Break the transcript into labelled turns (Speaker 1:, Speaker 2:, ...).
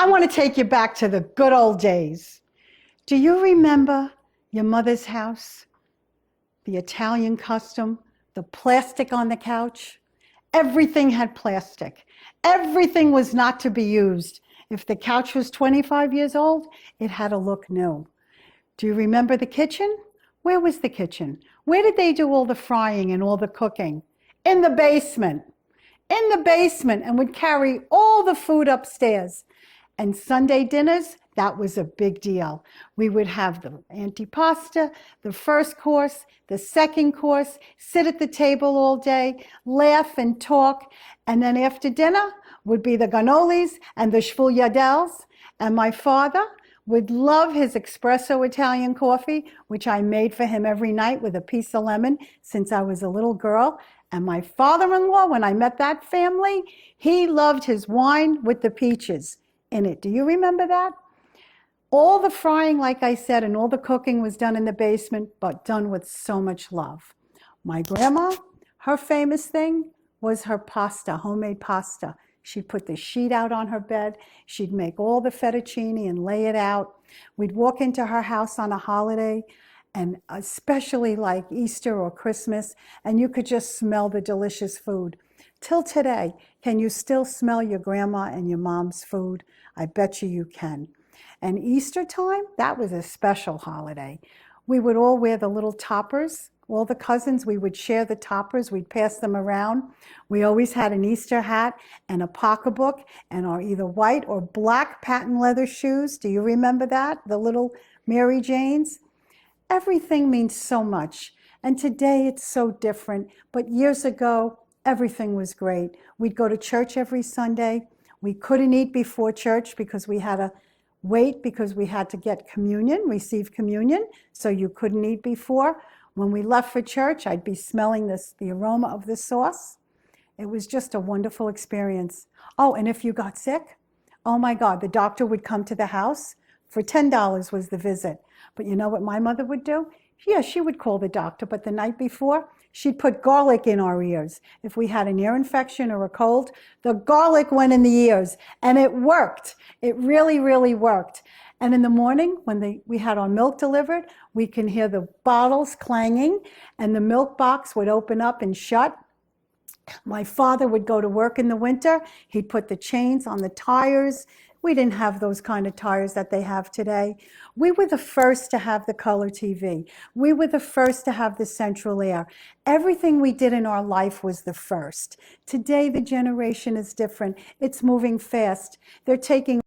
Speaker 1: I want to take you back to the good old days. Do you remember your mother's house? The Italian custom, the plastic on the couch? Everything had plastic. Everything was not to be used. If the couch was 25 years old, it had to look new. Do you remember the kitchen? Where was the kitchen? Where did they do all the frying and all the cooking? In the basement. In the basement, and would carry all the food upstairs. And Sunday dinners, that was a big deal. We would have the antipasta, the first course, the second course, sit at the table all day, laugh and talk. And then after dinner would be the cannolis and the sfogliatelles. And my father would love his espresso Italian coffee, which I made for him every night with a piece of lemon since I was a little girl. And my father-in-law, when I met that family, he loved his wine with the peaches in it. Do you remember that? All the frying, like I said, and all the cooking was done in the basement, but done with so much love. My grandma, her famous thing was her pasta, homemade pasta. She'd put the sheet out on her bed. She'd make all the fettuccine and lay it out. We'd walk into her house on a holiday, and especially like Easter or Christmas, and you could just smell the delicious food. Till today, can you still smell your grandma and your mom's food? I bet you can. And Easter time, that was a special holiday. We would all wear the little toppers. All the cousins, we would share the toppers. We'd pass them around. We always had an Easter hat and a pocketbook and our either white or black patent leather shoes. Do you remember that? The little Mary Janes? Everything means so much. And today it's so different. But years ago, everything was great. We'd go to church every Sunday. We couldn't eat before church because we had to wait because we had to get communion, receive communion, so you couldn't eat before. When we left for church, I'd be smelling the aroma of the sauce. It was just a wonderful experience. Oh, and if you got sick, oh my God, the doctor would come to the house. For $10 was the visit. But you know what my mother would do? Yeah, she would call the doctor, but the night before, she'd put garlic in our ears. If we had an ear infection or a cold, the garlic went in the ears, and it worked. It really, really worked. And in the morning, when we had our milk delivered, we can hear the bottles clanging, and the milk box would open up and shut. My father would go to work in the winter. He'd put the chains on the tires. We didn't have those kind of tires that they have today. We were the first to have the color TV. We were the first to have the central air. Everything we did in our life was the first. Today, the generation is different. It's moving fast. They're taking